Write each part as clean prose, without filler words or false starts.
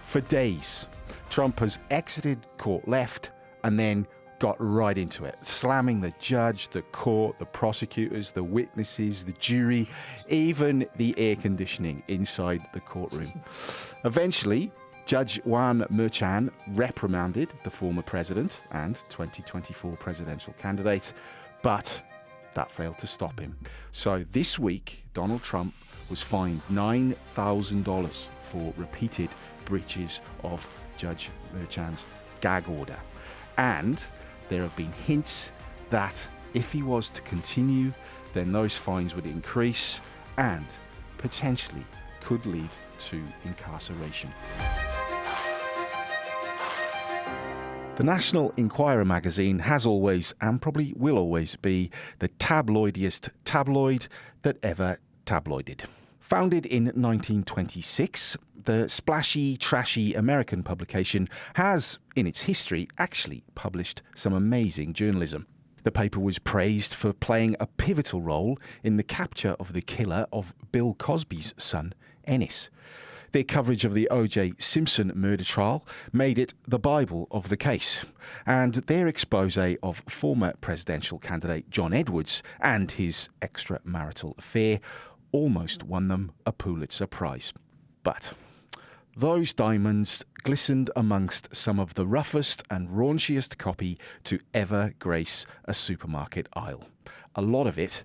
For days, Trump has exited court left and then got right into it, slamming the judge, the court, the prosecutors, the witnesses, the jury, even the air conditioning inside the courtroom. Eventually, Judge Juan Merchan reprimanded the former president and 2024 presidential candidate, but that failed to stop him. So this week, Donald Trump was fined $9,000 for repeated breaches of Judge Merchan's gag order. And there have been hints that if he was to continue, then those fines would increase and potentially could lead to incarceration. The National Enquirer magazine has always, and probably will always be, the tabloidiest tabloid that ever tabloided. Founded in 1926, the splashy, trashy American publication has, in its history, actually published some amazing journalism. The paper was praised for playing a pivotal role in the capture of the killer of Bill Cosby's son, Ennis. Their coverage of the O.J. Simpson murder trial made it the Bible of the case, and their expose of former presidential candidate John Edwards and his extramarital affair almost won them a Pulitzer Prize. But those diamonds glistened amongst some of the roughest and raunchiest copy to ever grace a supermarket aisle. A lot of it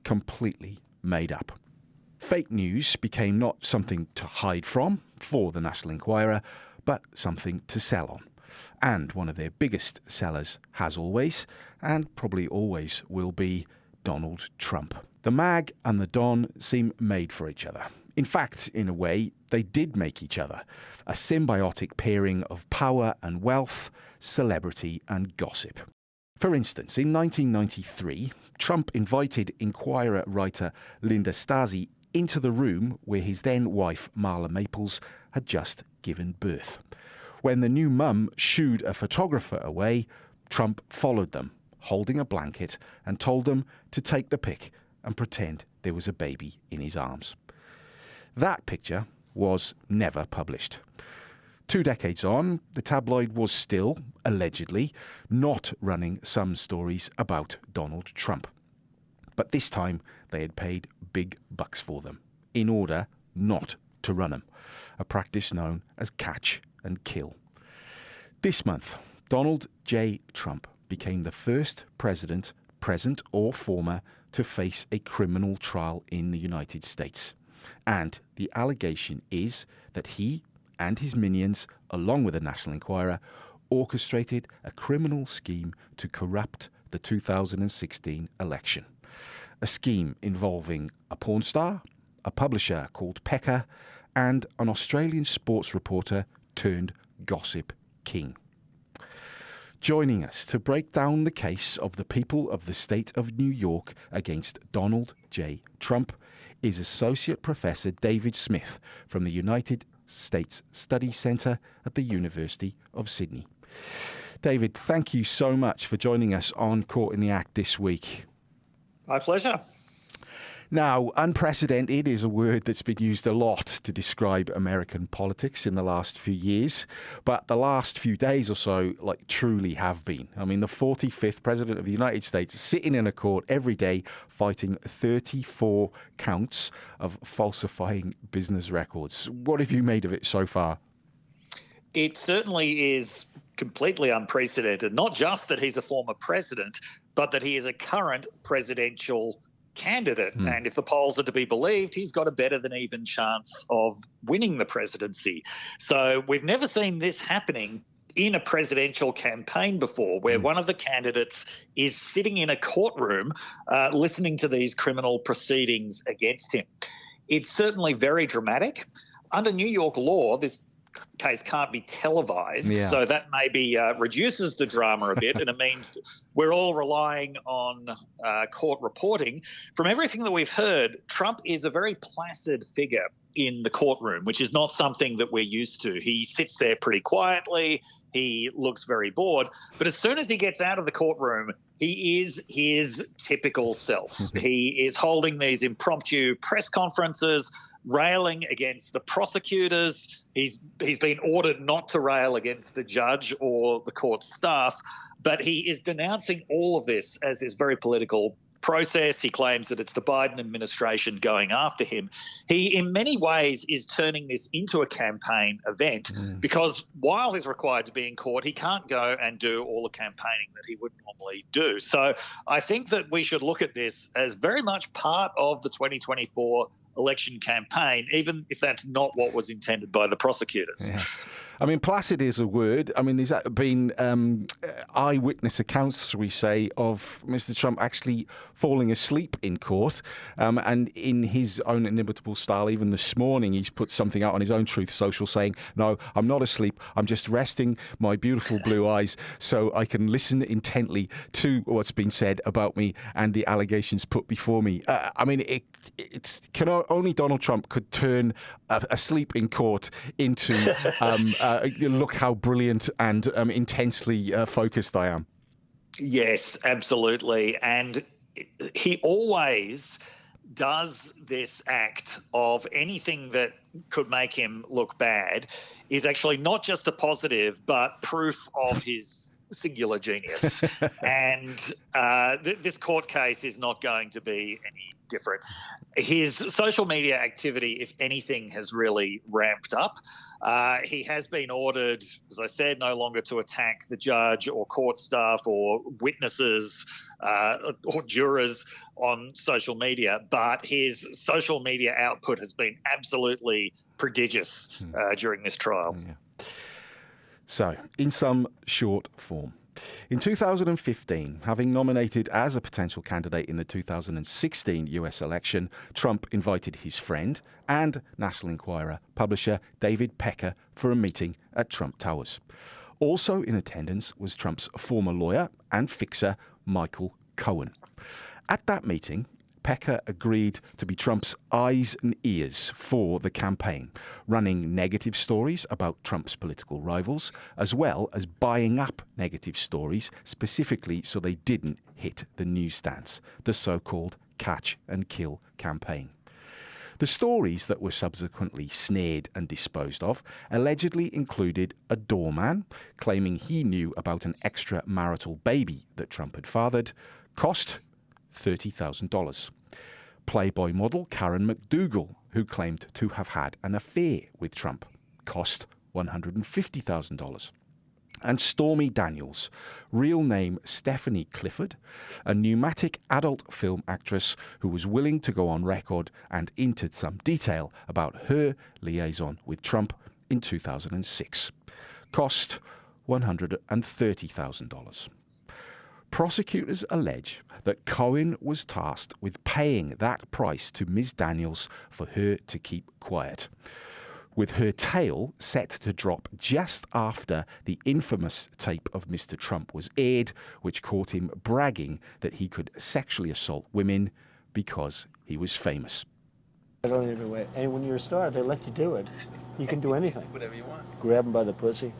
completely made up. Fake news became not something to hide from for the National Enquirer, but something to sell on. And one of their biggest sellers has always, and probably always will be, Donald Trump. The mag and the Don seem made for each other. In fact, in a way, they did make each other. A symbiotic pairing of power and wealth, celebrity and gossip. For instance, in 1993, Trump invited Enquirer writer Linda Stasi into the room where his then wife Marla Maples had just given birth. When the new mum shooed a photographer away, Trump followed them, holding a blanket, and told them to take the pic and pretend there was a baby in his arms. That picture was never published. 2 decades on, the tabloid was still, allegedly, not running some stories about Donald Trump. But this time, they had paid big bucks for them, in order not to run them, a practice known as catch and kill. This month, Donald J. Trump became the first president, present or former, to face a criminal trial in the United States. And the allegation is that he and his minions, along with the National Enquirer, orchestrated a criminal scheme to corrupt the 2016 election. A scheme involving a porn star, a publisher called Pecker, and an Australian sports reporter turned gossip king. Joining us to break down the case of the people of the state of New York against Donald J. Trump is Associate Professor David Smith from the United States Study Centre at the University of Sydney. David, thank you so much for joining us on Caught in the Act this week. My pleasure. Now, unprecedented is a word that's been used a lot to describe American politics in the last few years, but the last few days or so, truly have been. I mean, the 45th President of the United States is sitting in a court every day fighting 34 counts of falsifying business records. What have you made of it so far? It certainly is completely unprecedented, not just that he's a former president, but that he is a current presidential candidate. And if the polls are to be believed, he's got a better than even chance of winning the presidency. So we've never seen this happening in a presidential campaign before, where one of the candidates is sitting in a courtroom listening to these criminal proceedings against him. It's certainly very dramatic. Under New York law, this case can't be televised, so that maybe reduces the drama a bit, and it means we're all relying on court reporting. From everything that we've heard, Trump is a very placid figure in the courtroom, which is not something that we're used to. He sits there pretty quietly. He looks very bored. But as soon as he gets out of the courtroom, he is his typical self. He is holding these impromptu press conferences, railing against the prosecutors. He's been ordered not to rail against the judge or the court staff, but he is denouncing all of this as this very political process. He claims that it's the Biden administration going after him. He, in many ways, is turning this into a campaign event because while he's required to be in court, he can't go and do all the campaigning that he would normally do. So I think that we should look at this as very much part of the 2024 election campaign, even if that's not what was intended by the prosecutors. Yeah. I mean, placid is a word. I mean, there's been eyewitness accounts, we say, of Mr. Trump actually falling asleep in court. And in his own inimitable style, even this morning, he's put something out on his own Truth Social saying, no, I'm not asleep. I'm just resting my beautiful blue eyes so I can listen intently to what's been said about me and the allegations put before me. I mean, only Donald Trump could turn asleep in court into look how brilliant and intensely focused I am. Yes, absolutely. And he always does this act of anything that could make him look bad is actually not just a positive, but proof of his singular genius. And this court case is not going to be any different. His social media activity, if anything, has really ramped up. He has been ordered, as I said, no longer to attack the judge or court staff or witnesses or jurors on social media, but his social media output has been absolutely prodigious during this trial. Yeah. So, in some short form, in 2015, having nominated as a potential candidate in the 2016 US election, Trump invited his friend and National Enquirer publisher David Pecker for a meeting at Trump Towers. Also in attendance was Trump's former lawyer and fixer, Michael Cohen. At that meeting, Pecker agreed to be Trump's eyes and ears for the campaign, running negative stories about Trump's political rivals, as well as buying up negative stories specifically so they didn't hit the newsstands, the so-called catch and kill campaign. The stories that were subsequently snared and disposed of allegedly included a doorman claiming he knew about an extramarital baby that Trump had fathered, cost $30,000. Playboy model Karen McDougal, who claimed to have had an affair with Trump, cost $150,000. And Stormy Daniels, real name Stephanie Clifford, a pneumatic adult film actress who was willing to go on record and entered some detail about her liaison with Trump in 2006, cost $130,000. Prosecutors allege that Cohen was tasked with paying that price to Ms. Daniels for her to keep quiet, with her tale set to drop just after the infamous tape of Mr. Trump was aired, which caught him bragging that he could sexually assault women because he was famous. And when you're a star, they let you do it. You can do anything. Whatever you want. Grab them by the pussy.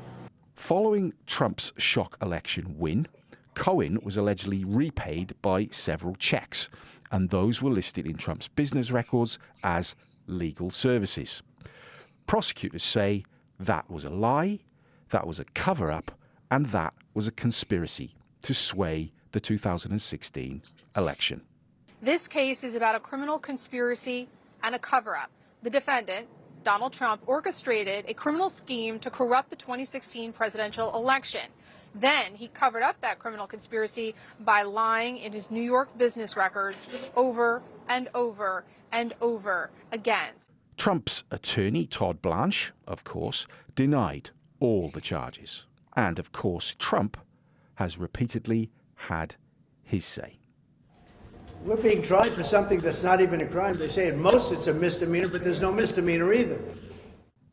Following Trump's shock election win, Cohen was allegedly repaid by several checks, and those were listed in Trump's business records as legal services. Prosecutors say that was a lie, that was a cover-up, and that was a conspiracy to sway the 2016 election. This case is about a criminal conspiracy and a cover-up. The defendant, Donald Trump, orchestrated a criminal scheme to corrupt the 2016 presidential election. Then he covered up that criminal conspiracy by lying in his New York business records over and over and over again. Trump's attorney, Todd Blanche, of course, denied all the charges. And, of course, Trump has repeatedly had his say. We're being tried for something that's not even a crime. They say at most it's a misdemeanor, but there's no misdemeanor either.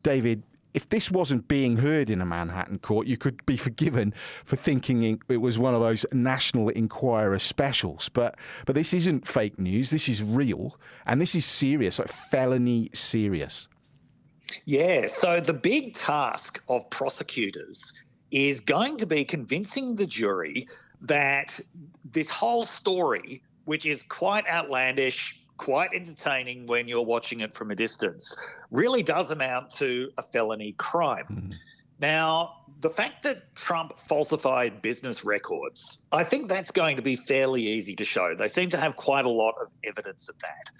David, if this wasn't being heard in a Manhattan court, you could be forgiven for thinking it was one of those National Enquirer specials. But this isn't fake news. This is real. And this is serious, like felony serious. Yeah, so the big task of prosecutors is going to be convincing the jury that this whole story, which is quite outlandish, quite entertaining when you're watching it from a distance, really does amount to a felony crime. Now, the fact that Trump falsified business records, I think that's going to be fairly easy to show. They seem to have quite a lot of evidence of that.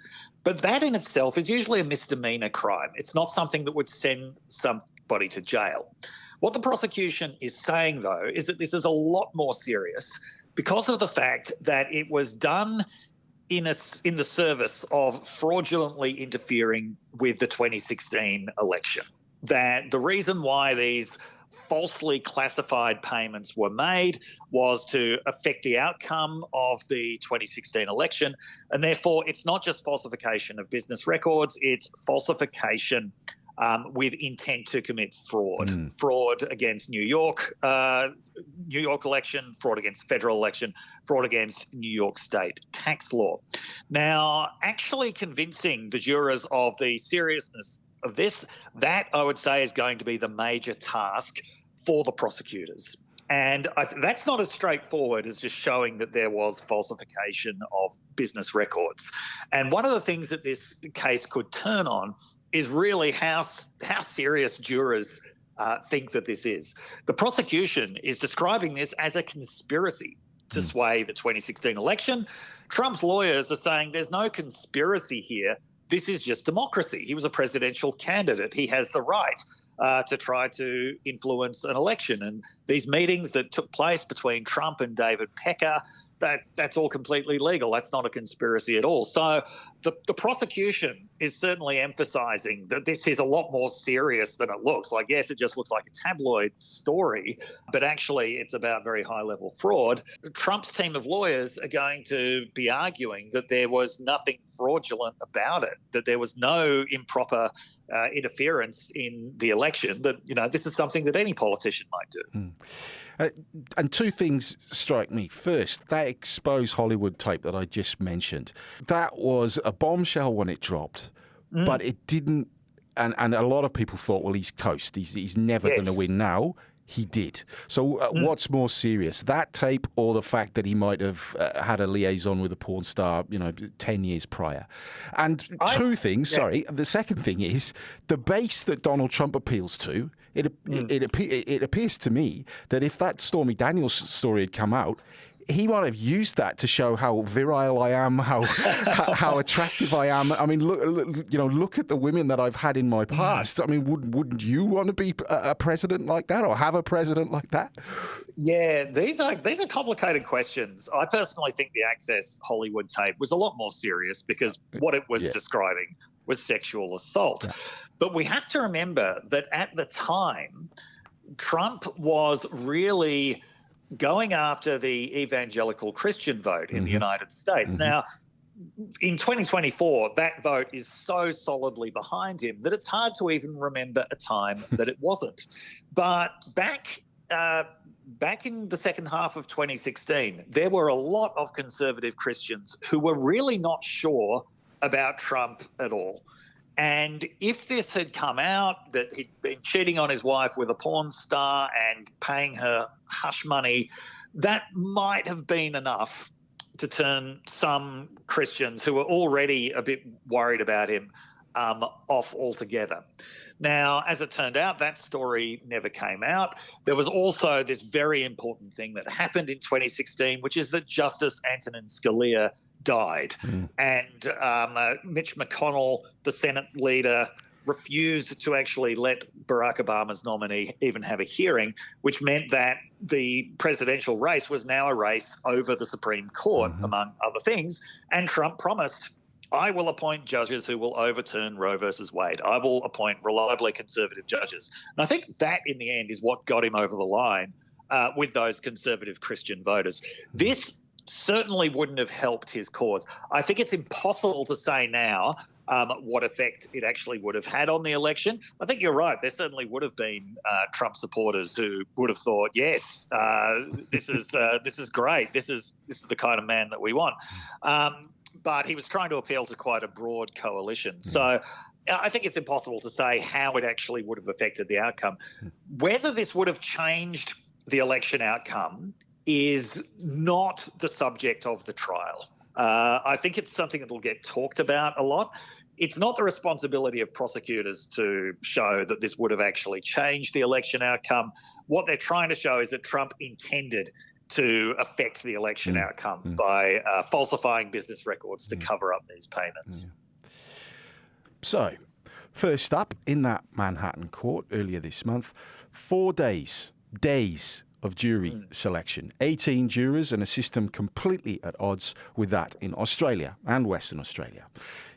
But that in itself is usually a misdemeanor crime. It's not something that would send somebody to jail. What the prosecution is saying, though, is that this is a lot more serious because of the fact that it was done in the service of fraudulently interfering with the 2016 election. That the reason why these falsely classified payments were made was to affect the outcome of the 2016 election. And therefore, it's not just falsification of business records, it's falsification with intent to commit fraud. Fraud against New York election, fraud against federal election, fraud against New York state tax law. Now, actually convincing the jurors of the seriousness of this, that I would say is going to be the major task for the prosecutors. And that's not as straightforward as just showing that there was falsification of business records. And one of the things that this case could turn on is really how serious jurors think that this is. The prosecution is describing this as a conspiracy to sway the 2016 election. Trump's lawyers are saying there's no conspiracy here. This is just democracy. He was a presidential candidate. He has the right to try to influence an election. And these meetings that took place between Trump and David Pecker, that's all completely legal. That's not a conspiracy at all. So the prosecution is certainly emphasizing that this is a lot more serious than it looks. Like, yes, it just looks like a tabloid story, but actually it's about very high-level fraud. Trump's team of lawyers are going to be arguing that there was nothing fraudulent about it, that there was no improper interference in the election, that, this is something that any politician might do. And two things strike me. First, that exposed Hollywood tape that I just mentioned, that was a bombshell when it dropped, but it didn't. And a lot of people thought, well, he's coast. He's never going to win now. He did. So what's more serious, that tape or the fact that he might have had a liaison with a porn star, 10 years prior? And two things, the second thing is the base that Donald Trump appeals to. It appears to me that if that Stormy Daniels story had come out, he might have used that to show how virile I am, how attractive I am. I mean, look at the women that I've had in my past. I mean, wouldn't you want to be a president like that or have a president like that? Yeah, these are complicated questions. I personally think the Access Hollywood tape was a lot more serious because what it was describing was sexual assault. Yeah. But we have to remember that at the time, Trump was really going after the evangelical Christian vote in the United States. Now, in 2024, that vote is so solidly behind him that it's hard to even remember a time that it wasn't. But back in the second half of 2016, there were a lot of conservative Christians who were really not sure about Trump at all. And if this had come out that he'd been cheating on his wife with a porn star and paying her hush money, that might have been enough to turn some Christians who were already a bit worried about him off altogether. Now, as it turned out, that story never came out. There was also this very important thing that happened in 2016, which is that Justice Antonin Scalia died. And Mitch McConnell, the Senate leader, refused to actually let Barack Obama's nominee even have a hearing, which meant that the presidential race was now a race over the Supreme Court, among other things. And Trump promised, I will appoint judges who will overturn Roe versus Wade. I will appoint reliably conservative judges. And I think that, in the end, is what got him over the line with those conservative Christian voters. This certainly wouldn't have helped his cause. I think it's impossible to say now what effect it actually would have had on the election. I think you're right. There certainly would have been Trump supporters who would have thought, yes, this is great. This is the kind of man that we want. But he was trying to appeal to quite a broad coalition. So I think it's impossible to say how it actually would have affected the outcome. Whether this would have changed the election outcome is not the subject of the trial. I think it's something that will get talked about a lot. It's not the responsibility of prosecutors to show that this would have actually changed the election outcome. What they're trying to show is that Trump intended to affect the election outcome by falsifying business records to cover up these payments. So, first up, in that Manhattan court earlier this month, 4 days of jury selection. 18 jurors and a system completely at odds with that in Australia and Western Australia.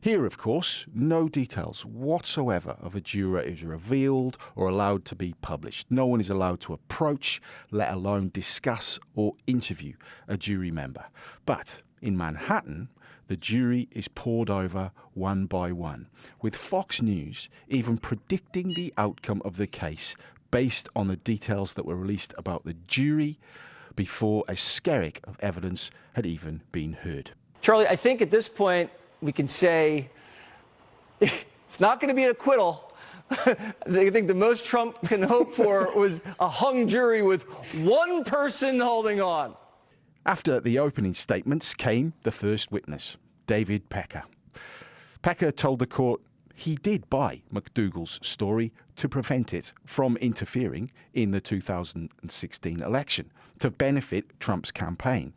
Here, of course, no details whatsoever of a juror is revealed or allowed to be published. No one is allowed to approach, let alone discuss or interview a jury member. But in Manhattan, the jury is poured over one by one, with Fox News even predicting the outcome of the case based on the details that were released about the jury before a skerrick of evidence had even been heard. Charlie, I think at this point we can say it's not going to be an acquittal. I think the most Trump can hope for was a hung jury with one person holding on. After the opening statements came the first witness, David Pecker. Pecker told the court he did buy McDougal's story to prevent it from interfering in the 2016 election to benefit Trump's campaign.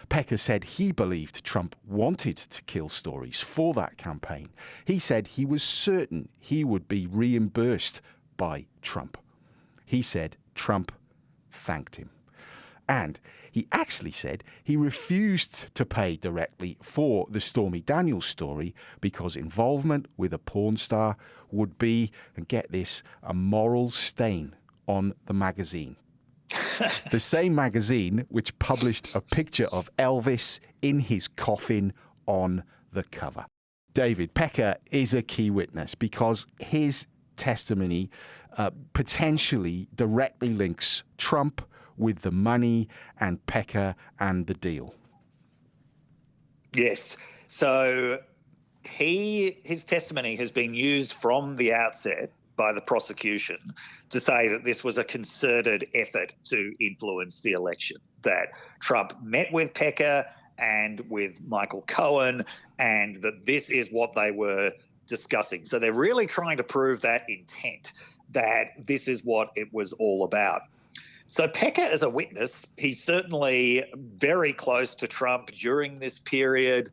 Pecker said he believed Trump wanted to kill stories for that campaign. He said he was certain he would be reimbursed by Trump. He said Trump thanked him. And he actually said he refused to pay directly for the Stormy Daniels story because involvement with a porn star would be, and get this, a moral stain on the magazine. The same magazine which published a picture of Elvis in his coffin on the cover. David Pecker is a key witness because his testimony potentially directly links Trump with the money and Pecker and the deal. Yes. So his testimony has been used from the outset by the prosecution to say that this was a concerted effort to influence the election, that Trump met with Pecker and with Michael Cohen, and that this is what they were discussing. So they're really trying to prove that intent, that this is what it was all about. So Pecker, as a witness, he's certainly very close to Trump during this period.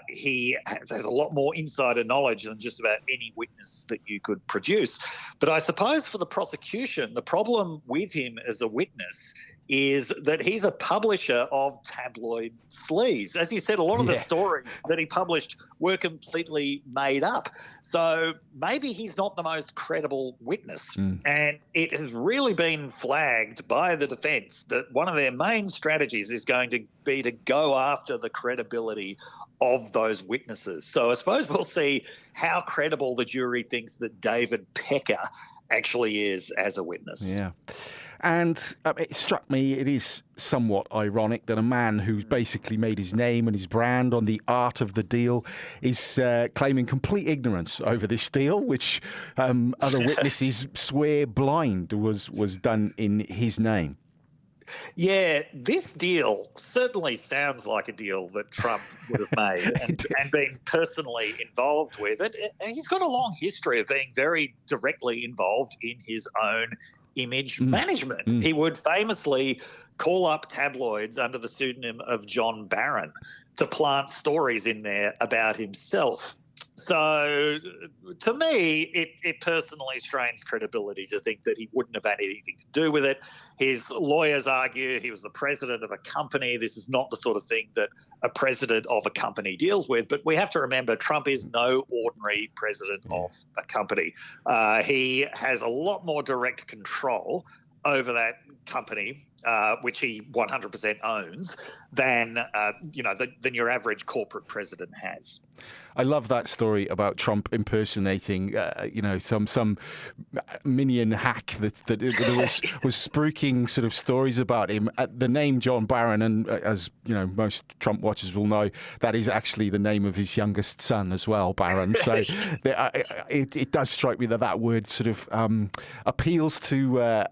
He has a lot more insider knowledge than just about any witness that you could produce. But I suppose for the prosecution, the problem with him as a witness is that he's a publisher of tabloid sleaze. As you said, a lot of the stories that he published were completely made up. So maybe he's not the most credible witness. And it has really been flagged by the defence that one of their main strategies is going to be to go after the credibility of those witnesses. So I suppose we'll see how credible the jury thinks that David Pecker actually is as a witness. Yeah. And it struck me, it is somewhat ironic that a man who's basically made his name and his brand on the art of the deal is claiming complete ignorance over this deal, which other witnesses swear blind was done in his name. Yeah, this deal certainly sounds like a deal that Trump would have made and been personally involved with. He's got a long history of being very directly involved in his own image management. He would famously call up tabloids under the pseudonym of John Barron to plant stories in there about himself. So to me, it personally strains credibility to think that he wouldn't have had anything to do with it. His lawyers argue he was the president of a company. This is not the sort of thing that a president of a company deals with. But we have to remember Trump is no ordinary president of a company. He has a lot more direct control over that company, which he 100% owns, than than your average corporate president has. I love that story about Trump impersonating, some minion hack that was spruiking sort of stories about him. The name John Barron, and as you know, most Trump watchers will know, that is actually the name of his youngest son as well, Barron. So it does strike me that word sort of appeals to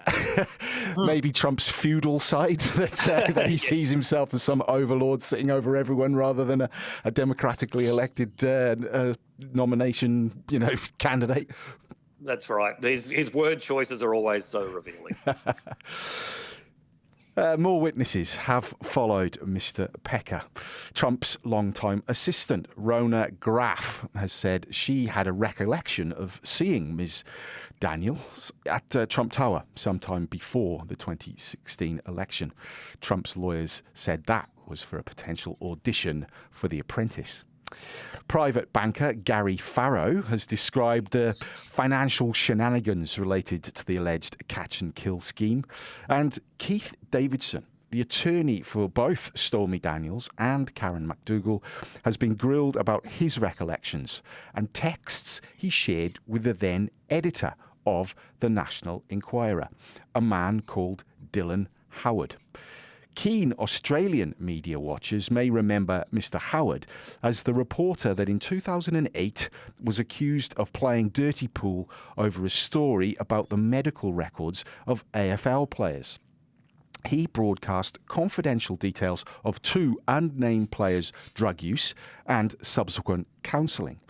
maybe Trump's feudal feudal side that he sees himself as some overlord sitting over everyone rather than a democratically elected nomination, candidate. That's right. His word choices are always so revealing. More witnesses have followed Mr. Pecker. Trump's longtime assistant, Rona Graff, has said she had a recollection of seeing Ms. Daniels at Trump Tower sometime before the 2016 election. Trump's lawyers said that was for a potential audition for The Apprentice. Private banker Gary Farrow has described the financial shenanigans related to the alleged catch-and-kill scheme. And Keith Davidson, the attorney for both Stormy Daniels and Karen McDougal, has been grilled about his recollections and texts he shared with the then editor of the National Enquirer, a man called Dylan Howard. Keen Australian media watchers may remember Mr. Howard as the reporter that in 2008 was accused of playing dirty pool over a story about the medical records of AFL players. He broadcast confidential details of 2 unnamed players' drug use and subsequent counselling.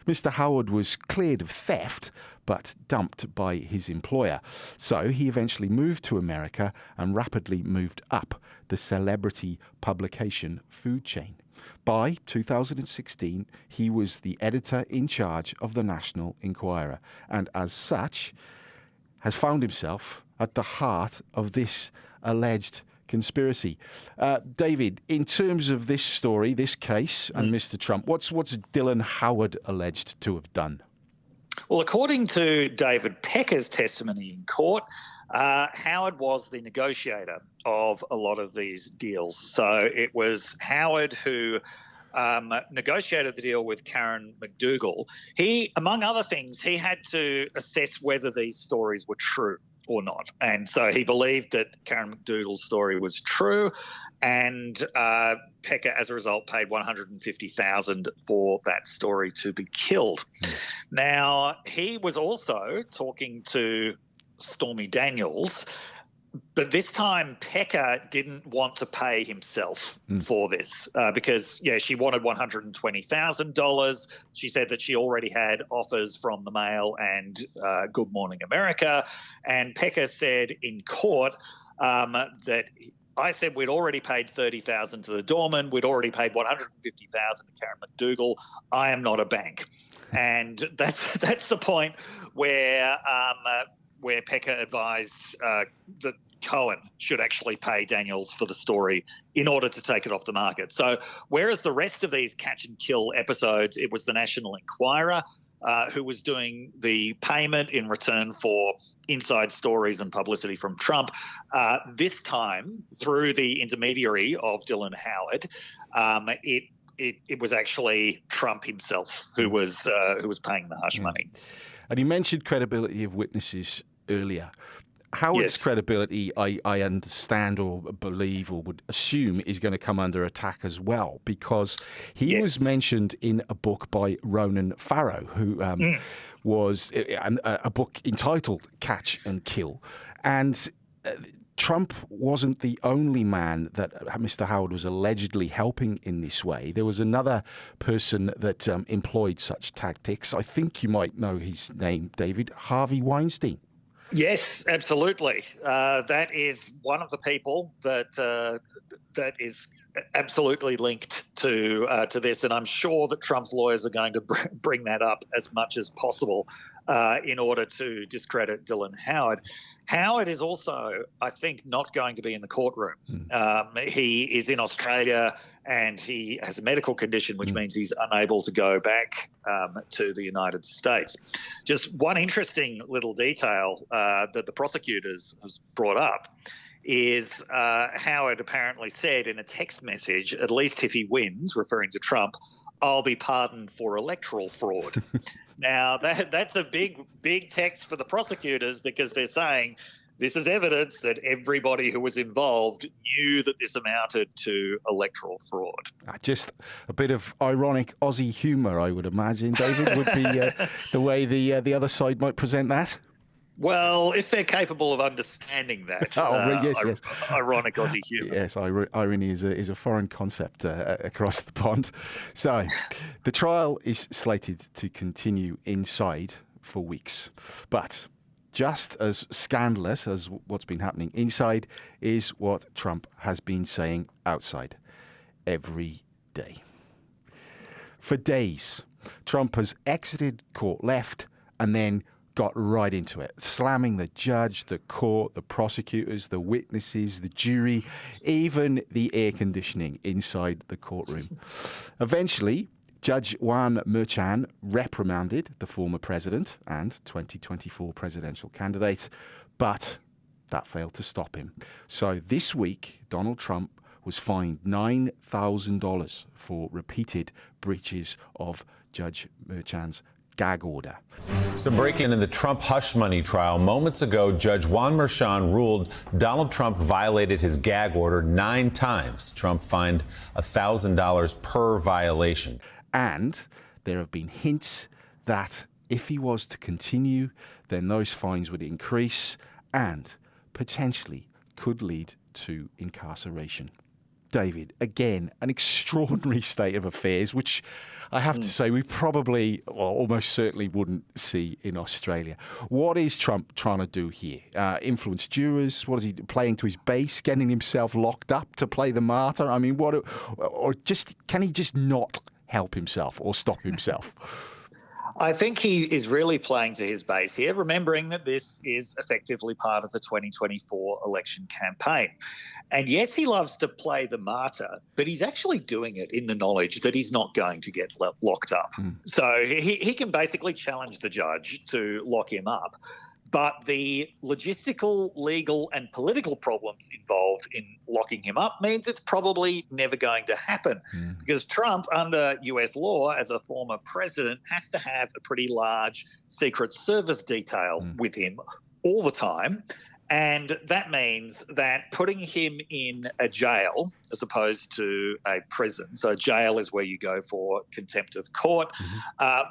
Mr. Howard was cleared of theft, but dumped by his employer. So he eventually moved to America and rapidly moved up the celebrity publication food chain. By 2016, he was the editor in charge of the National Enquirer, and as such, has found himself at the heart of this alleged conspiracy. David, in terms of this story, this case, and Mr. Trump, what's Dylan Howard alleged to have done? Well, according to David Pecker's testimony in court, Howard was the negotiator of a lot of these deals. So it was Howard who negotiated the deal with Karen McDougal. He, among other things, he had to assess whether these stories were true or not. And so he believed that Karen McDougal's story was true, and Pecker, as a result, paid $150,000 for that story to be killed. Now, he was also talking to Stormy Daniels, but this time Pecker didn't want to pay himself for this because, she wanted $120,000. She said that she already had offers from the Mail and Good Morning America. And Pecker said in court that I said we'd already paid $30,000 to the doorman. We'd already paid $150,000 to Karen McDougal. I am not a bank. And that's the point where Pecker advised that Cohen should actually pay Daniels for the story in order to take it off the market. So whereas the rest of these catch and kill episodes, it was the National Enquirer who was doing the payment in return for inside stories and publicity from Trump. This time, through the intermediary of Dylan Howard, it was actually Trump himself who was paying the hush money. And you mentioned credibility of witnesses earlier. Howard's credibility, I understand or believe or would assume, is going to come under attack as well, because he was mentioned in a book by Ronan Farrow, who was a book entitled Catch and Kill. And Trump wasn't the only man that Mr. Howard was allegedly helping in this way. There was another person that employed such tactics. I think you might know his name, David, Harvey Weinstein. Yes, absolutely. That is one of the people that is absolutely linked to this, and I'm sure that Trump's lawyers are going to bring that up as much as possible in order to discredit Dylan Howard. Howard is also, I think, not going to be in the courtroom. He is in Australia and he has a medical condition, which means he's unable to go back to the United States. Just one interesting little detail that the prosecutors has brought up is Howard apparently said in a text message, at least if he wins, referring to Trump, I'll be pardoned for electoral fraud. Now, that's a big text for the prosecutors, because they're saying this is evidence that everybody who was involved knew that this amounted to electoral fraud. Just a bit of ironic Aussie humour, I would imagine, David, would be the way the other side might present that. Well, if they're capable of understanding that, yes. ironic Aussie humour. Yes, irony is a foreign concept across the pond. So, the trial is slated to continue inside for weeks. But just as scandalous as what's been happening inside is what Trump has been saying outside every day. For days, Trump has exited court left and then got right into it, slamming the judge, the court, the prosecutors, the witnesses, the jury, even the air conditioning inside the courtroom. Eventually, Judge Juan Merchan reprimanded the former president and 2024 presidential candidate, but that failed to stop him. So this week, Donald Trump was fined $9,000 for repeated breaches of Judge Merchan's gag order. Some breaking in the Trump hush money trial. Moments ago, Judge Juan Merchan ruled Donald Trump violated his gag order 9 times. Trump fined $1,000 per violation. And there have been hints that if he was to continue, then those fines would increase and potentially could lead to incarceration. David, again, an extraordinary state of affairs, which I have to say we probably, well, almost certainly wouldn't see in Australia. What is Trump trying to do here? Influence jurors? What is he playing to his base? Getting himself locked up to play the martyr? I mean, can he just not help himself or stop himself? I think he is really playing to his base here, remembering that this is effectively part of the 2024 election campaign. And yes, he loves to play the martyr, but he's actually doing it in the knowledge that he's not going to get locked up. So he can basically challenge the judge to lock him up. But the logistical, legal and political problems involved in locking him up means it's probably never going to happen because Trump, under US law, as a former president, has to have a pretty large Secret Service detail with him all the time. And that means that putting him in a jail as opposed to a prison, so jail is where you go for contempt of court,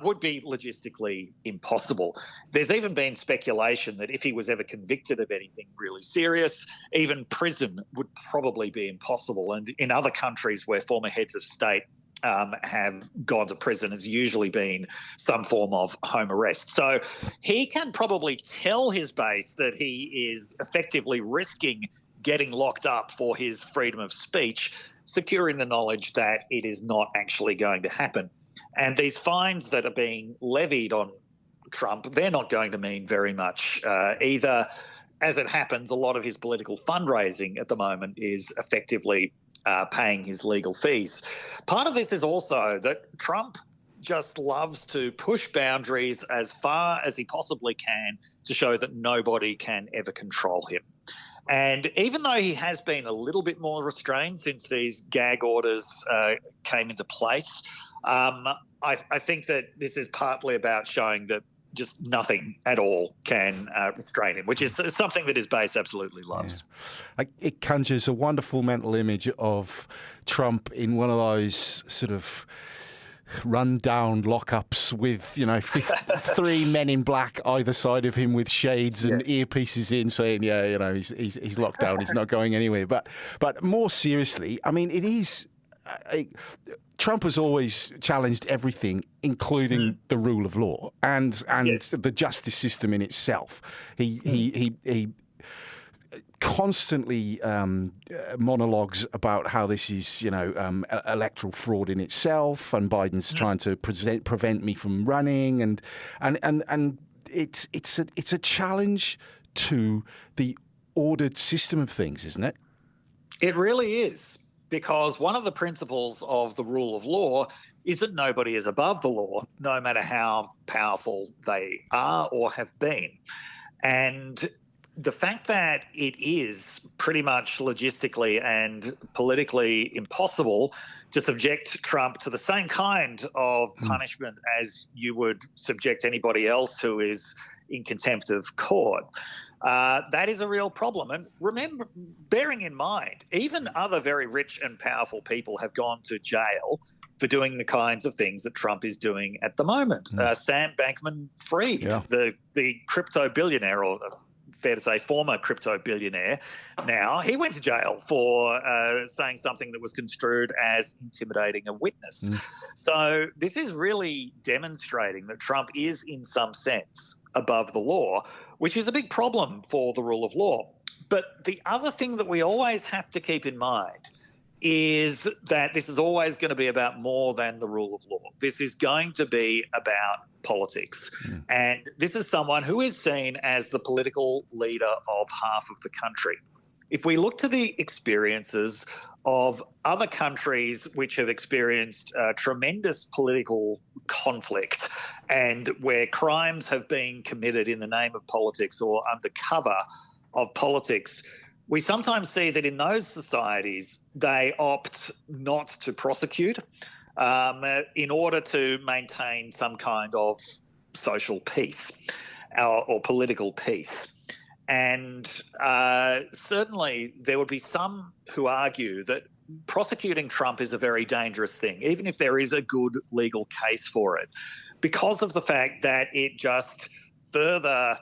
would be logistically impossible. There's even been speculation that if he was ever convicted of anything really serious, even prison would probably be impossible. And in other countries where former heads of state have gone to prison, it's usually been some form of home arrest. So he can probably tell his base that he is effectively risking getting locked up for his freedom of speech, securing the knowledge that it is not actually going to happen. And these fines that are being levied on Trump, they're not going to mean very much either. As it happens, a lot of his political fundraising at the moment is effectively paying his legal fees. Part of this is also that Trump just loves to push boundaries as far as he possibly can to show that nobody can ever control him. And even though he has been a little bit more restrained since these gag orders came into place, I think that this is partly about showing that just nothing at all can restrain him, which is something that his base absolutely loves. Yeah. It conjures a wonderful mental image of Trump in one of those sort of run-down lockups with, 3 men in black either side of him with shades and earpieces in saying, he's locked down, he's not going anywhere. But more seriously, I mean, it is... Trump has always challenged everything, including the rule of law and the justice system in itself. He constantly monologues about how this is, electoral fraud in itself, and Biden's trying to prevent me from running, and it's a challenge to the ordered system of things, isn't it? It really is. Because one of the principles of the rule of law is that nobody is above the law, no matter how powerful they are or have been. And the fact that it is pretty much logistically and politically impossible to subject Trump to the same kind of punishment as you would subject anybody else who is in contempt of court, that is a real problem. And remember, bearing in mind, even other very rich and powerful people have gone to jail for doing the kinds of things that Trump is doing at the moment. Sam Bankman-Fried, the crypto billionaire, or fair to say former crypto billionaire now, he went to jail for saying something that was construed as intimidating a witness. So this is really demonstrating that Trump is, in some sense, above the law, which is a big problem for the rule of law. But the other thing that we always have to keep in mind is that this is always going to be about more than the rule of law. This is going to be about politics. And this is someone who is seen as the political leader of half of the country. If we look to the experiences of other countries which have experienced tremendous political conflict and where crimes have been committed in the name of politics or under cover of politics, we sometimes see that in those societies they opt not to prosecute in order to maintain some kind of social peace or political peace. And certainly there would be some who argue that prosecuting Trump is a very dangerous thing, even if there is a good legal case for it, because of the fact that it just further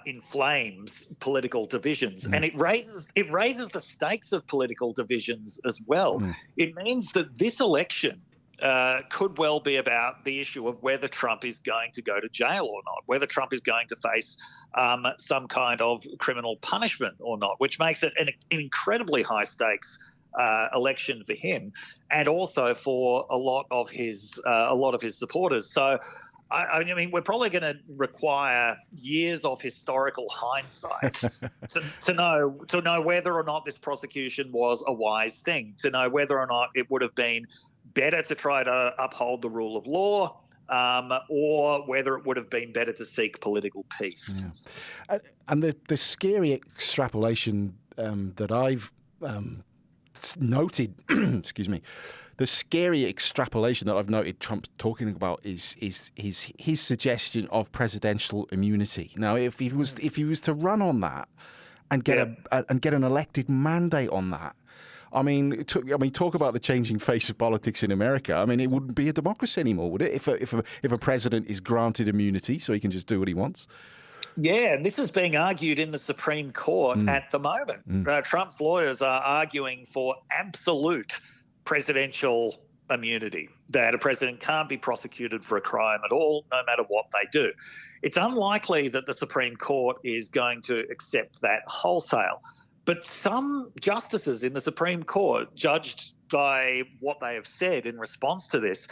inflames political divisions, and it raises the stakes of political divisions as well. It means that this election could well be about the issue of whether Trump is going to go to jail or not, whether Trump is going to face some kind of criminal punishment or not, which makes it an incredibly high stakes election for him, and also for a lot of his supporters. So I mean, we're probably going to require years of historical hindsight to know whether or not this prosecution was a wise thing, to know whether or not it would have been better to try to uphold the rule of law, or whether it would have been better to seek political peace. And the scary extrapolation that I've noted, excuse me, the scary extrapolation that I've noted Trump talking about is his suggestion of presidential immunity. Now, if he was to run on that and get an elected mandate on that, I mean, talk about the changing face of politics in America. I mean, it wouldn't be a democracy anymore, would it? If a president is granted immunity, so he can just do what he wants. Yeah, and this is being argued in the Supreme Court at the moment. Trump's lawyers are arguing for absolute presidential immunity, that a president can't be prosecuted for a crime at all, no matter what they do. It's unlikely that the Supreme Court is going to accept that wholesale. But some justices in the Supreme Court, judged by what they have said in response to this,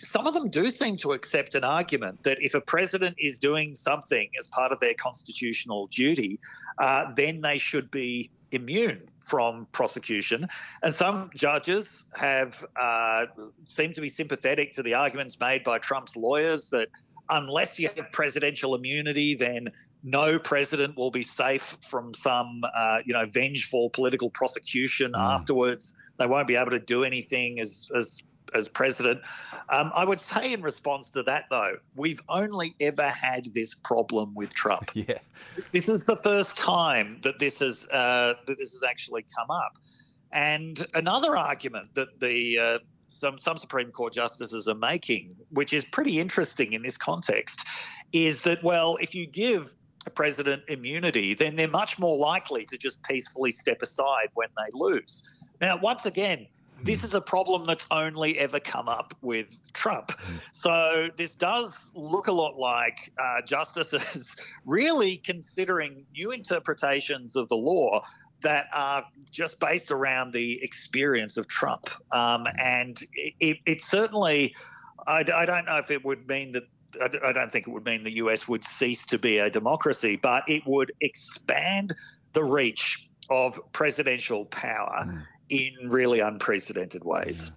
some of them do seem to accept an argument that if a president is doing something as part of their constitutional duty, then they should be immune from prosecution. And some judges have seemed to be sympathetic to the arguments made by Trump's lawyers that unless you have presidential immunity, then no president will be safe from some, vengeful political prosecution afterwards. They won't be able to do anything as president. I would say in response to that, though, we've only ever had this problem with Trump. This is the first time that this has actually come up. And another argument that some Supreme Court justices are making, which is pretty interesting in this context, is that, well, if you give a president immunity, then they're much more likely to just peacefully step aside when they lose. Now, once again, this is a problem that's only ever come up with Trump. So this does look a lot like justices really considering new interpretations of the law that are just based around the experience of Trump. And it certainly, I don't know if it would mean that, I don't think it would mean the US would cease to be a democracy, but it would expand the reach of presidential power in really unprecedented ways.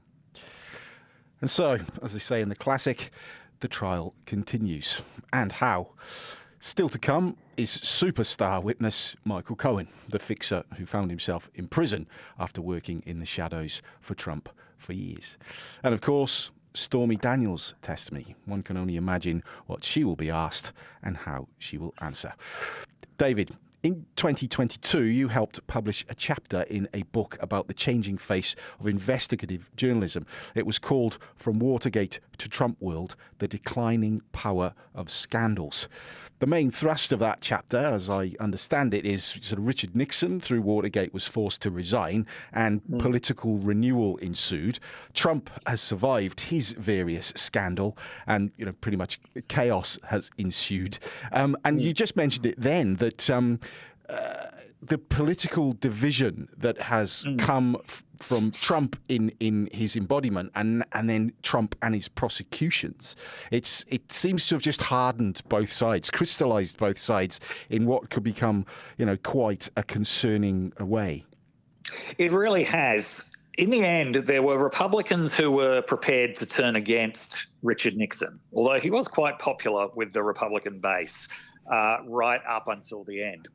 And so, as they say in the classic, the trial continues. And how? Still to come is superstar witness Michael Cohen, the fixer who found himself in prison after working in the shadows for Trump for years. And of course, Stormy Daniels' testimony. One can only imagine what she will be asked and how she will answer. David, In 2022, you helped publish a chapter in a book about the changing face of investigative journalism. It was called From Watergate to Trump World, The Declining Power of Scandals. The main thrust of that chapter, as I understand it, is sort of Richard Nixon, through Watergate, was forced to resign and political renewal ensued. Trump has survived his various scandal and, pretty much chaos has ensued. And you just mentioned it then that the political division that has come from Trump in his embodiment and then Trump and his prosecutions, it seems to have just hardened both sides, crystallized both sides in what could become, quite a concerning way. It really has. In the end, there were Republicans who were prepared to turn against Richard Nixon, although he was quite popular with the Republican base right up until the end.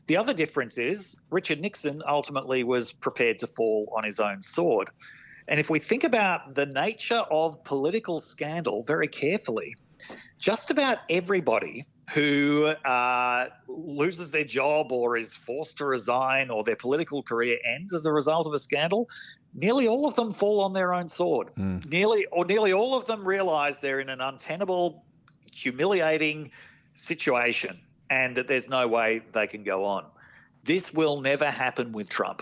The other difference is Richard Nixon ultimately was prepared to fall on his own sword. And if we think about the nature of political scandal very carefully, just about everybody who loses their job or is forced to resign or their political career ends as a result of a scandal, nearly all of them fall on their own sword. Nearly all of them realize they're in an untenable, humiliating situation and that there's no way they can go on. This will never happen with Trump.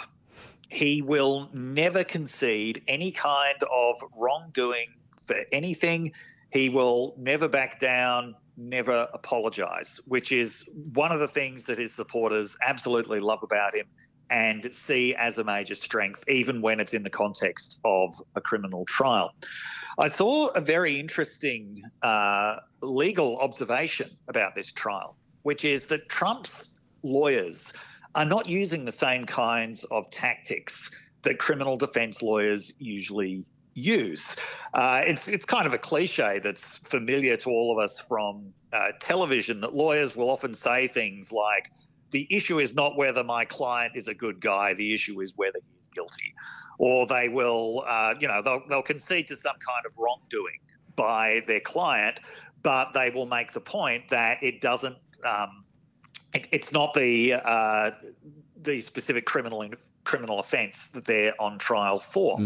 He will never concede any kind of wrongdoing for anything. He will never back down, never apologize, which is one of the things that his supporters absolutely love about him and see as a major strength, even when it's in the context of a criminal trial. I saw a very interesting legal observation about this trial, which is that Trump's lawyers are not using the same kinds of tactics that criminal defense lawyers usually use. It's kind of a cliche that's familiar to all of us from television, that lawyers will often say things like, the issue is not whether my client is a good guy, the issue is whether he is guilty. Or they will, they'll concede to some kind of wrongdoing by their client, but they will make the point that it doesn't, it's not the specific criminal offence that they're on trial for.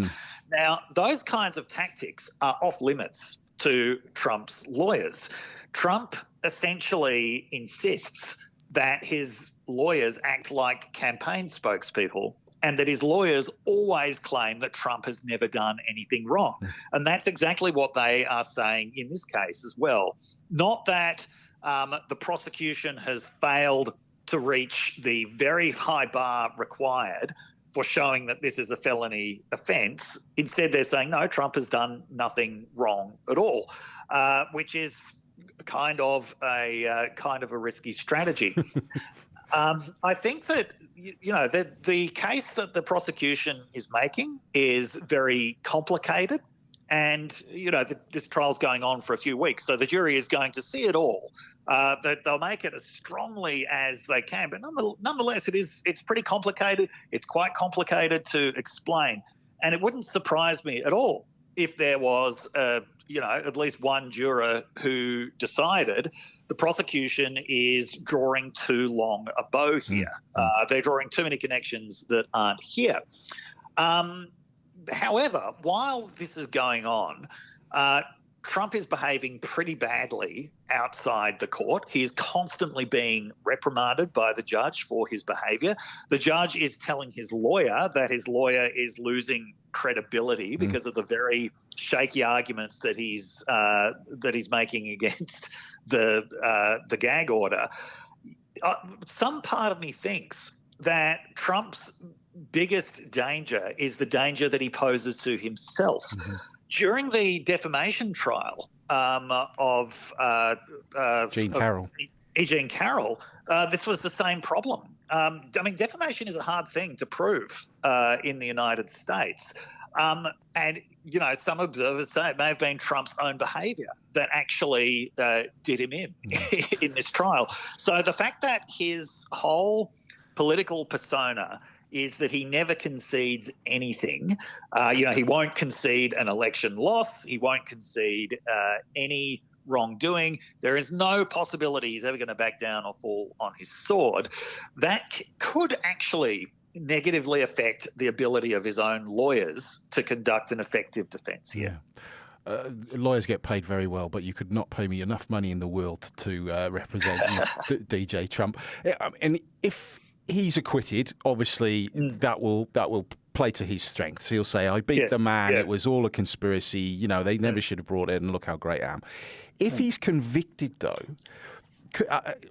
Now, those kinds of tactics are off limits to Trump's lawyers. Trump essentially insists that his lawyers act like campaign spokespeople and that his lawyers always claim that Trump has never done anything wrong. And that's exactly what they are saying in this case as well. Not that the prosecution has failed to reach the very high bar required for showing that this is a felony offence. Instead, they're saying, no, Trump has done nothing wrong at all, which is kind of a risky strategy. I think that the case that the prosecution is making is very complicated, and this trial's going on for a few weeks, so the jury is going to see it all. That they'll make it as strongly as they can, but nonetheless, it's pretty complicated. It's quite complicated to explain, and it wouldn't surprise me at all if there was at least one juror who decided the prosecution is drawing too long a bow here. They're drawing too many connections that aren't here. However, while this is going on, Trump is behaving pretty badly outside the court. He is constantly being reprimanded by the judge for his behaviour. The judge is telling his lawyer that his lawyer is losing credibility because of the very shaky arguments that he's making against the gag order. Some part of me thinks that Trump's biggest danger is the danger that he poses to himself. During the defamation trial of Jean Carroll, this was the same problem. Defamation is a hard thing to prove in the United States. And, some observers say it may have been Trump's own behaviour that actually did him in this trial. So the fact that his whole political persona is that he never concedes anything. He won't concede an election loss. He won't concede any wrongdoing. There is no possibility he's ever going to back down or fall on his sword. That could actually negatively affect the ability of his own lawyers to conduct an effective defence here. Yeah. Lawyers get paid very well, but you could not pay me enough money in the world to represent DJ Trump. And if he's acquitted, obviously that will play to his strengths. He'll say, I beat the man, it was all a conspiracy, you know, they never should have brought it, and look how great I am. If he's convicted, though,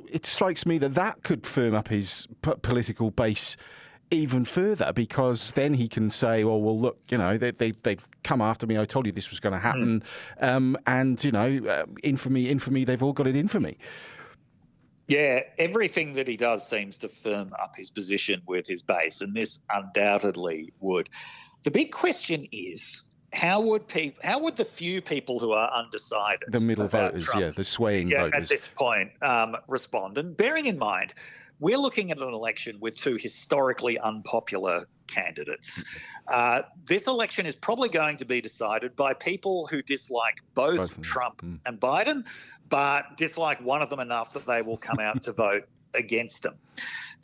it strikes me that could firm up his political base even further, because then he can say, well, look, you know, they've come after me. I told you this was going to happen. And, you know, infamy, they've all got it in for me. Yeah, everything that he does seems to firm up his position with his base, and this undoubtedly would. The big question is, how would the few people who are undecided, the middle voters, Trump, the swaying voters, at this point respond? And bearing in mind, we're looking at an election with two historically unpopular candidates. This election is probably going to be decided by people who dislike both Trump and Biden, but dislike one of them enough that they will come out to vote against them.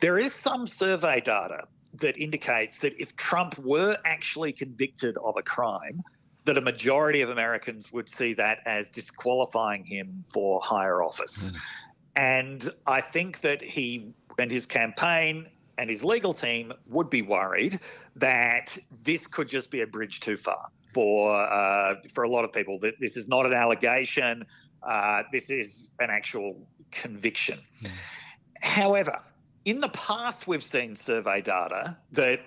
There is some survey data that indicates that if Trump were actually convicted of a crime, that a majority of Americans would see that as disqualifying him for higher office. And I think that he and his campaign and his legal team would be worried that this could just be a bridge too far for a lot of people. That this is not an allegation, this is an actual conviction. However, in the past, we've seen survey data that,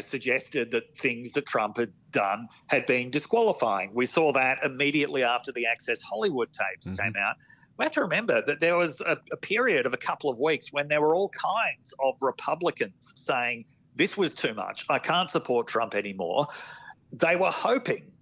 suggested that things that Trump had done had been disqualifying. We saw that immediately after the Access Hollywood tapes came out. We have to remember that there was a period of a couple of weeks when there were all kinds of Republicans saying, this was too much, I can't support Trump anymore. They were hoping,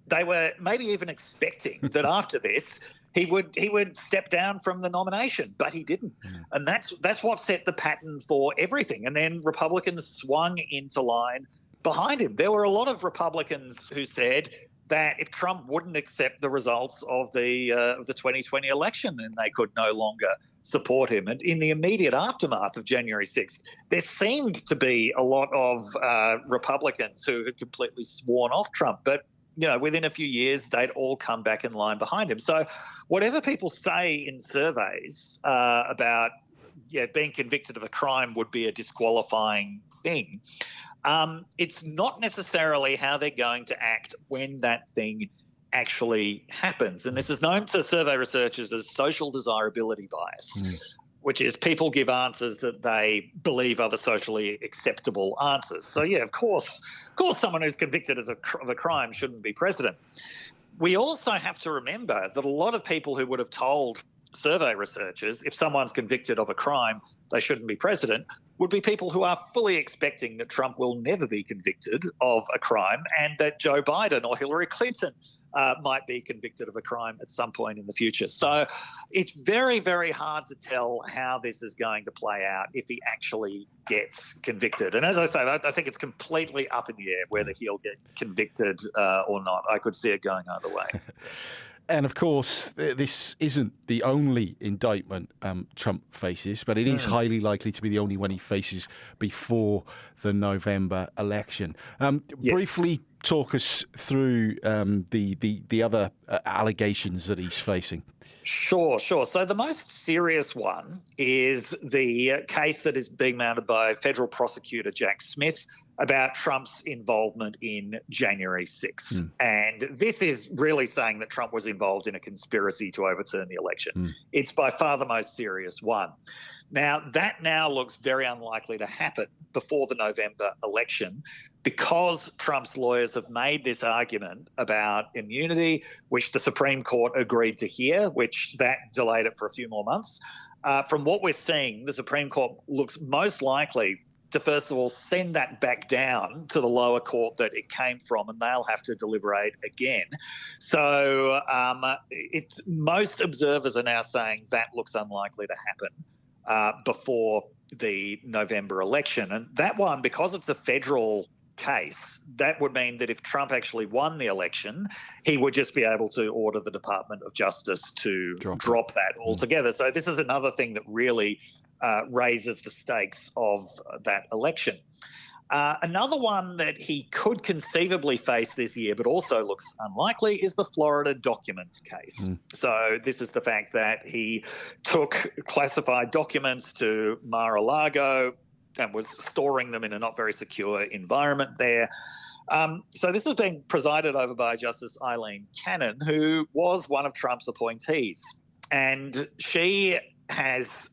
they were maybe even expecting that after this, he would step down from the nomination, but he didn't. And that's what set the pattern for everything. And then Republicans swung into line behind him. There were a lot of Republicans who said that if Trump wouldn't accept the results of the 2020 election, then they could no longer support him. And in the immediate aftermath of January 6th, there seemed to be a lot of Republicans who had completely sworn off Trump. But within a few years, they'd all come back in line behind him. So whatever people say in surveys about being convicted of a crime would be a disqualifying thing, it's not necessarily how they're going to act when that thing actually happens. And this is known to survey researchers as social desirability bias, which is people give answers that they believe are the socially acceptable answers. So, of course, someone who's convicted of a crime shouldn't be president. We also have to remember that a lot of people who would have told survey researchers if someone's convicted of a crime, they shouldn't be president, would be people who are fully expecting that Trump will never be convicted of a crime and that Joe Biden or Hillary Clinton might be convicted of a crime at some point in the future. So it's very, very hard to tell how this is going to play out if he actually gets convicted. And as I say, I think it's completely up in the air whether he'll get convicted or not. I could see it going either way. And of course, this isn't the only indictment Trump faces, but it is highly likely to be the only one he faces before the November election. Briefly talk us through the other allegations that he's facing. Sure. So the most serious one is the case that is being mounted by federal prosecutor Jack Smith about Trump's involvement in January 6th. And this is really saying that Trump was involved in a conspiracy to overturn the election. It's by far the most serious one. Now, that now looks very unlikely to happen before the November election because Trump's lawyers have made this argument about immunity, which the Supreme Court agreed to hear, which that delayed it for a few more months. From what we're seeing, the Supreme Court looks most likely to, first of all, send that back down to the lower court that it came from, and they'll have to deliberate again. So it's most observers are now saying that looks unlikely to happen before the November election. And that one, because it's a federal case, that would mean that if Trump actually won the election, he would just be able to order the Department of Justice to drop that altogether. So this is another thing that really raises the stakes of that election. Another one that he could conceivably face this year, but also looks unlikely, is the Florida documents case. So this is the fact that he took classified documents to Mar-a-Lago and was storing them in a not very secure environment there. So this has been presided over by Justice Eileen Cannon, who was one of Trump's appointees. And she has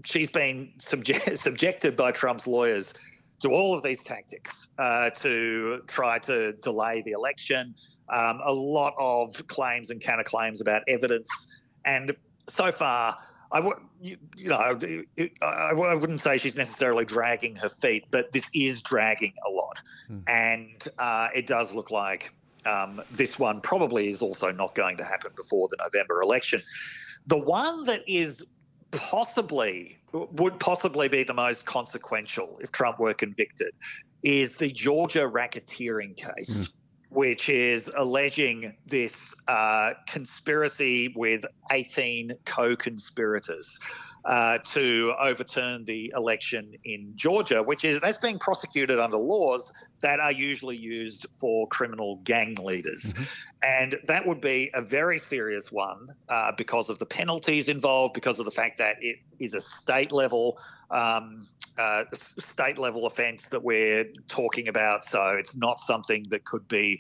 she's been subjected by Trump's lawyers to all of these tactics to try to delay the election, a lot of claims and counterclaims about evidence. And so far, I wouldn't say she's necessarily dragging her feet, but this is dragging a lot. And it does look like this one probably is also not going to happen before the November election. The one that would possibly be the most consequential if Trump were convicted is the Georgia racketeering case, which is alleging this conspiracy with 18 co-conspirators to overturn the election in Georgia, that's being prosecuted under laws that are usually used for criminal gang leaders. And that would be a very serious one because of the penalties involved, because of the fact that it is a state level offence that we're talking about. So it's not something that could be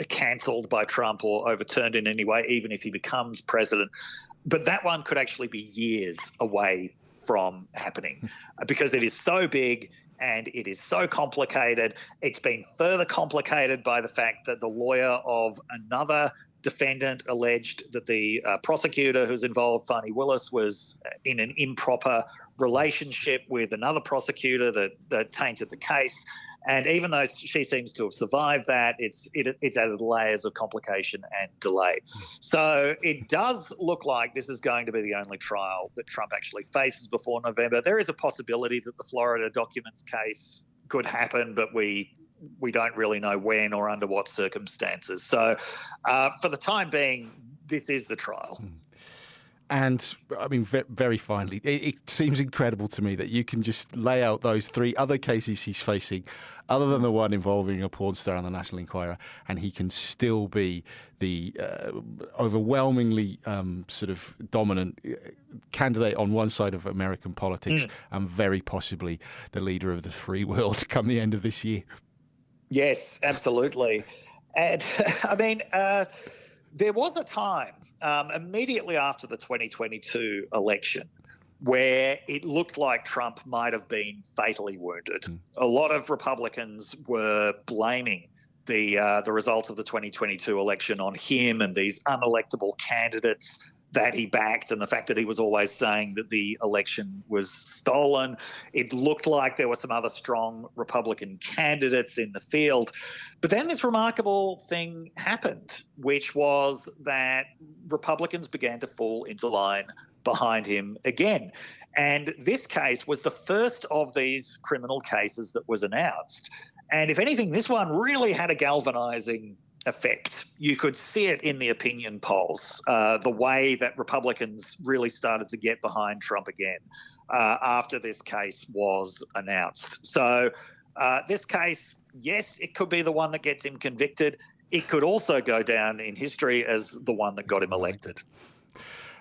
cancelled by Trump or overturned in any way, even if he becomes president. But that one could actually be years away from happening because it is so big and it is so complicated. It's been further complicated by the fact that the lawyer of another defendant alleged that the prosecutor who's involved, Fannie Willis, was in an improper relationship with another prosecutor that tainted the case. And even though she seems to have survived that, it's added layers of complication and delay. So it does look like this is going to be the only trial that Trump actually faces before November. There is a possibility that the Florida documents case could happen, but we don't really know when or under what circumstances. So for the time being, this is the trial. And I mean, very finally, it seems incredible to me that you can just lay out those three other cases he's facing, other than the one involving a porn star on the National Enquirer, and he can still be the overwhelmingly sort of dominant candidate on one side of American politics and very possibly the leader of the free world come the end of this year. Yes, absolutely. And I mean, there was a time immediately after the 2022 election where it looked like Trump might have been fatally wounded. A lot of Republicans were blaming the results of the 2022 election on him and these unelectable candidates that he backed, and the fact that he was always saying that the election was stolen. It looked like there were some other strong Republican candidates in the field. But then this remarkable thing happened, which was that Republicans began to fall into line behind him again. And this case was the first of these criminal cases that was announced. And if anything, this one really had a galvanizing effect. You could see it in the opinion polls, the way that Republicans really started to get behind Trump again after this case was announced. So this case, yes, it could be the one that gets him convicted. It could also go down in history as the one that got him elected.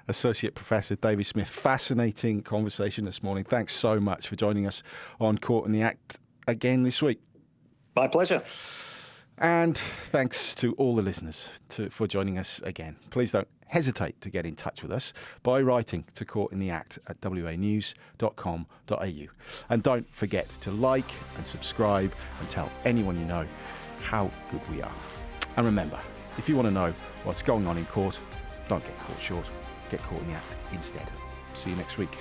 Associate Professor David Smith, fascinating conversation this morning. Thanks so much for joining us on Caught in the Act again this week. My pleasure. And thanks to all the listeners for joining us again. Please don't hesitate to get in touch with us by writing to caughtintheact@wanews.com.au. And don't forget to like and subscribe and tell anyone you know how good we are. And remember, if you want to know what's going on in court, don't get caught short. Get caught in the act instead. See you next week.